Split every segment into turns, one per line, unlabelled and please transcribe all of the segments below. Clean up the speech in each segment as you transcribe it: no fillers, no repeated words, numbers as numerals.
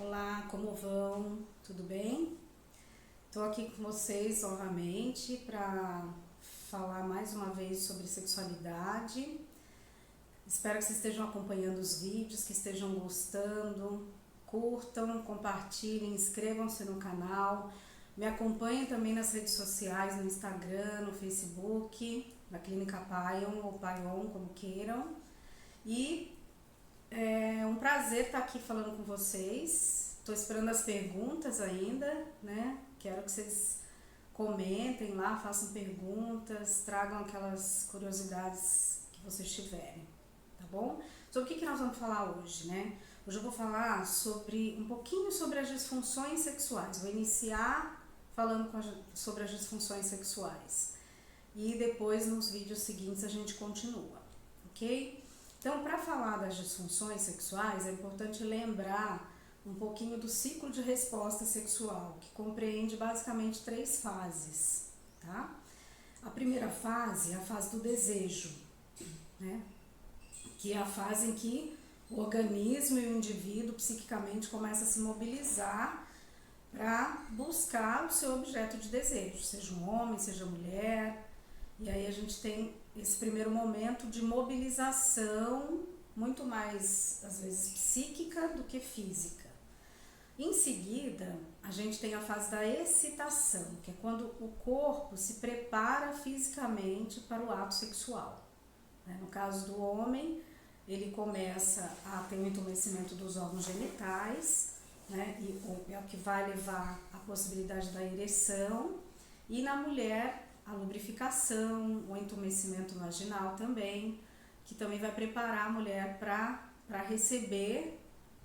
Olá, como vão? Tudo bem? Estou aqui com vocês novamente para falar mais uma vez sobre sexualidade. Espero que vocês estejam acompanhando os vídeos, que estejam gostando. Curtam, compartilhem, inscrevam-se no canal. Me acompanhem também nas redes sociais, no Instagram, no Facebook, na Clínica Payon ou Payon, como queiram. E é um prazer estar aqui falando com vocês. Estou esperando as perguntas ainda, né? Quero que vocês comentem lá, façam perguntas, tragam aquelas curiosidades que vocês tiverem, tá bom? Sobre o que nós vamos falar hoje, né? Hoje eu vou falar um pouquinho sobre as disfunções sexuais. Vou iniciar falando sobre as disfunções sexuais e depois nos vídeos seguintes a gente continua, ok? Então, para falar das disfunções sexuais, é importante lembrar um pouquinho do ciclo de resposta sexual, que compreende basicamente 3 fases, tá? A primeira fase é a fase do desejo, né? Que é a fase em que o organismo e o indivíduo psiquicamente começa a se mobilizar para buscar o seu objeto de desejo, seja um homem, seja mulher. E aí a gente tem esse primeiro momento de mobilização, muito mais, às vezes, psíquica do que física. Em seguida, a gente tem a fase da excitação, que é quando o corpo se prepara fisicamente para o ato sexual. No caso do homem, ele começa a ter um entumecimento dos órgãos genitais, né, e é o que vai levar à possibilidade da ereção. E na mulher, a lubrificação, o entumecimento vaginal também, que também vai preparar a mulher para receber,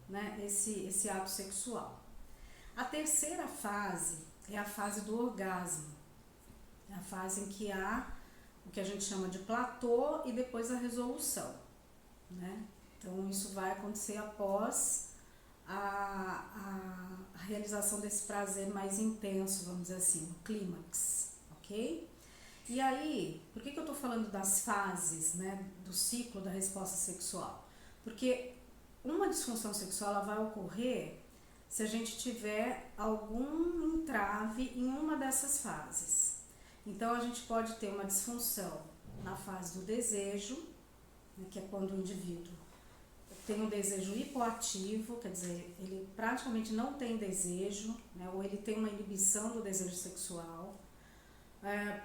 né, esse ato sexual. A terceira fase é a fase do orgasmo, é a fase em que há o que a gente chama de platô e depois a resolução, né? Então isso vai acontecer após a realização desse prazer mais intenso, vamos dizer assim, o clímax, ok? E aí, por que eu estou falando das fases, né, do ciclo da resposta sexual? Porque uma disfunção sexual ela vai ocorrer se a gente tiver algum entrave em uma dessas fases. Então a gente pode ter uma disfunção na fase do desejo, né, que é quando o indivíduo tem um desejo hipoativo, quer dizer, ele praticamente não tem desejo, né, ou ele tem uma inibição do desejo sexual.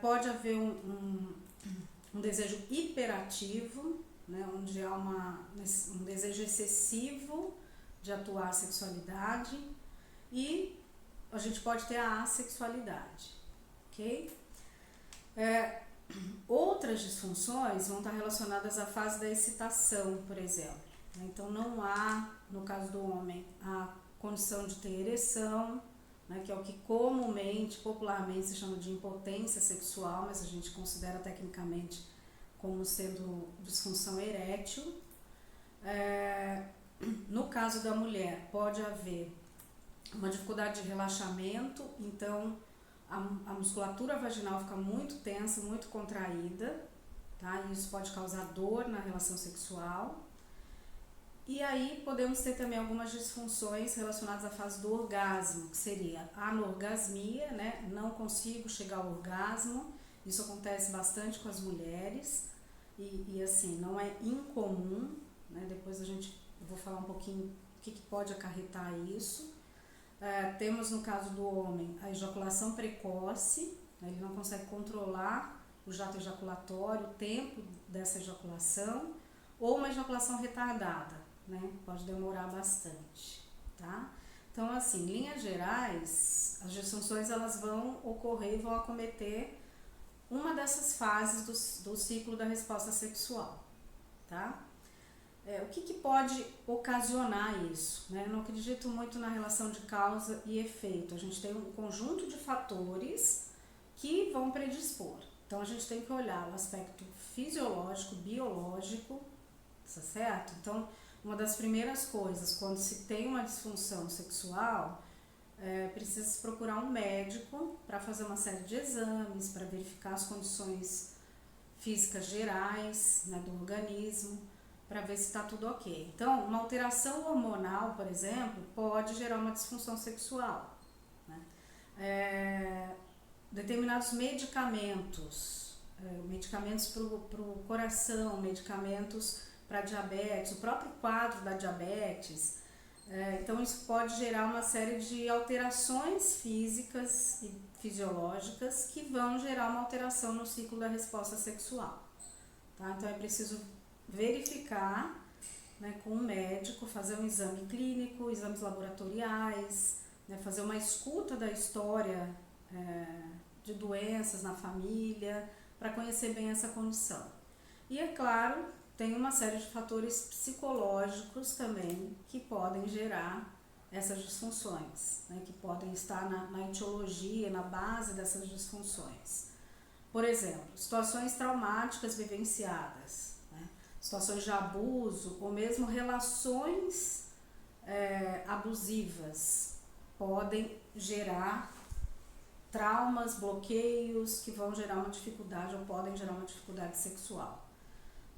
Pode haver um desejo hiperativo, né, onde há um desejo excessivo de atuar a sexualidade, e a gente pode ter a assexualidade, ok? Outras disfunções vão estar relacionadas à fase da excitação, por exemplo. Então não há, no caso do homem, a condição de ter ereção, né, que é o que comumente, popularmente se chama de impotência sexual, mas a gente considera tecnicamente como sendo disfunção erétil. No caso da mulher, pode haver uma dificuldade de relaxamento, então a musculatura vaginal fica muito tensa, muito contraída, tá? E isso pode causar dor na relação sexual. E aí podemos ter também algumas disfunções relacionadas à fase do orgasmo, que seria a anorgasmia, né? Não consigo chegar ao orgasmo. Isso acontece bastante com as mulheres e assim, não é incomum, né? Depois eu vou falar um pouquinho o que pode acarretar isso. Temos no caso do homem a ejaculação precoce, né? Ele não consegue controlar o jato ejaculatório, o tempo dessa ejaculação, ou uma ejaculação retardada, né? Pode demorar bastante, tá? Então, assim, em linhas gerais, as disfunções elas vão ocorrer e vão acometer uma dessas fases do ciclo da resposta sexual, tá? O que pode ocasionar isso, né? Eu não acredito muito na relação de causa e efeito. A gente tem um conjunto de fatores que vão predispor. Então a gente tem que olhar o aspecto fisiológico, biológico, tá certo? Então, uma das primeiras coisas, quando se tem uma disfunção sexual, precisa se procurar um médico para fazer uma série de exames, para verificar as condições físicas gerais, né, do organismo, para ver se está tudo ok. Então, uma alteração hormonal, por exemplo, pode gerar uma disfunção sexual, né? Determinados medicamentos, medicamentos para o coração, medicamentos para diabetes, o próprio quadro da diabetes. Então isso pode gerar uma série de alterações físicas e fisiológicas que vão gerar uma alteração no ciclo da resposta sexual, tá? Então é preciso verificar, né, com o médico, fazer um exame clínico, exames laboratoriais, né, fazer uma escuta da história de doenças na família, para conhecer bem essa condição. E é claro, tem uma série de fatores psicológicos também que podem gerar essas disfunções, né, que podem estar na etiologia, na base dessas disfunções. Por exemplo, situações traumáticas vivenciadas, né, situações de abuso ou mesmo relações abusivas podem gerar traumas, bloqueios que vão gerar uma dificuldade ou podem gerar uma dificuldade sexual.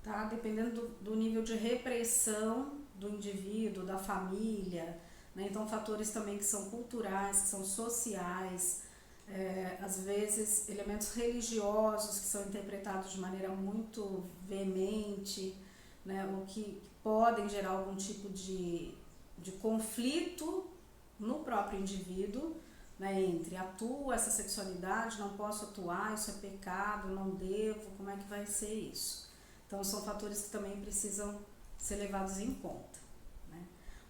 Tá? Dependendo do nível de repressão do indivíduo, da família, né? Então fatores também que são culturais, que são sociais, às vezes elementos religiosos que são interpretados de maneira muito veemente, né? O que podem gerar algum tipo de conflito no próprio indivíduo, né? Entre atuo essa sexualidade, não posso atuar, isso é pecado, não devo, como é que vai ser isso? Então, são fatores que também precisam ser levados em conta, né?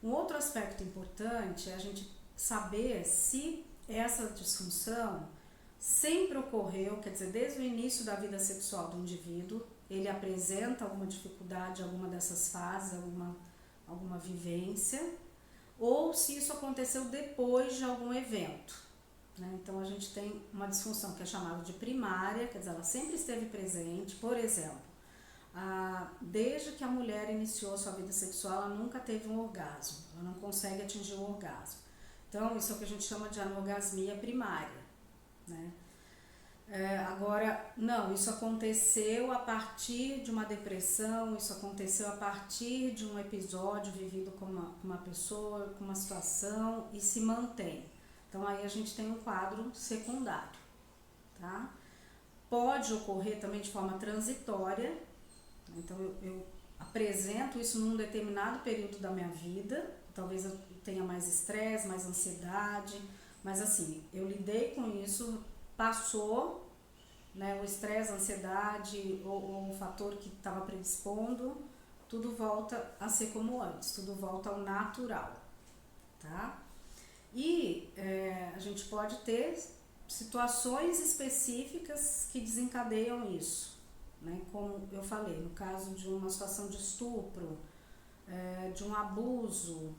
Um outro aspecto importante é a gente saber se essa disfunção sempre ocorreu, quer dizer, desde o início da vida sexual do indivíduo, ele apresenta alguma dificuldade, alguma dessas fases, alguma vivência, ou se isso aconteceu depois de algum evento, né? Então, a gente tem uma disfunção que é chamada de primária, quer dizer, ela sempre esteve presente. Por exemplo, desde que a mulher iniciou sua vida sexual, ela nunca teve um orgasmo, ela não consegue atingir o orgasmo. Então, isso é o que a gente chama de anorgasmia primária, né? Agora, não, isso aconteceu a partir de uma depressão, isso aconteceu a partir de um episódio vivido com uma pessoa, com uma situação e se mantém. Então, aí a gente tem um quadro secundário, tá? Pode ocorrer também de forma transitória. Então eu apresento isso num determinado período da minha vida, talvez eu tenha mais estresse, mais ansiedade, mas assim, eu lidei com isso, passou, né, o estresse, a ansiedade ou o fator que estava predispondo, tudo volta a ser como antes, tudo volta ao natural, tá? E a gente pode ter situações específicas que desencadeiam isso, né? Como eu falei, no caso de uma situação de estupro, de um abuso,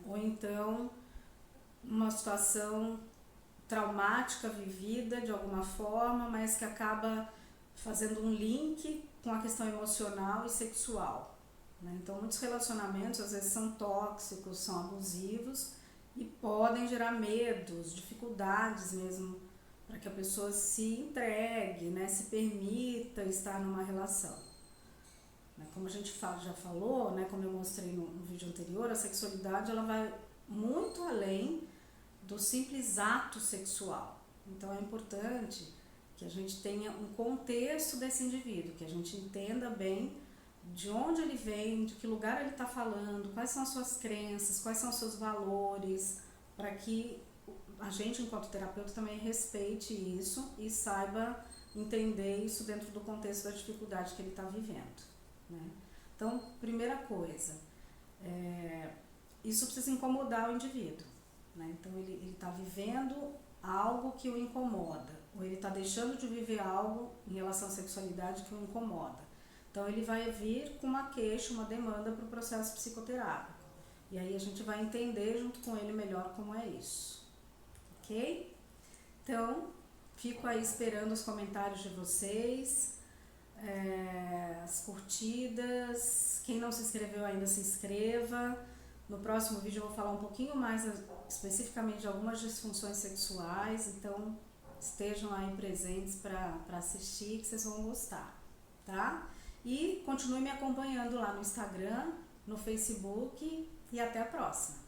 ou então uma situação traumática vivida de alguma forma, mas que acaba fazendo um link com a questão emocional e sexual, né? Então, muitos relacionamentos às vezes são tóxicos, são abusivos e podem gerar medos, dificuldades mesmo para que a pessoa se entregue, né, se permita estar numa relação. Como a gente já falou, né, como eu mostrei no vídeo anterior, a sexualidade ela vai muito além do simples ato sexual. Então é importante que a gente tenha um contexto desse indivíduo, que a gente entenda bem de onde ele vem, de que lugar ele está falando, quais são as suas crenças, quais são os seus valores, para que a gente, enquanto terapeuta, também respeite isso e saiba entender isso dentro do contexto da dificuldade que ele está vivendo, né? Então, primeira coisa, isso precisa incomodar o indivíduo, né? Então, ele está vivendo algo que o incomoda, ou ele está deixando de viver algo em relação à sexualidade que o incomoda. Então, ele vai vir com uma queixa, uma demanda para o processo psicoterápico. E aí a gente vai entender junto com ele melhor como é isso. Ok? Então, fico aí esperando os comentários de vocês, as curtidas. Quem não se inscreveu ainda, se inscreva. No próximo vídeo eu vou falar um pouquinho mais especificamente de algumas disfunções sexuais, então estejam aí presentes para assistir, que vocês vão gostar, tá? e continue me acompanhando lá no Instagram, no Facebook e até a próxima.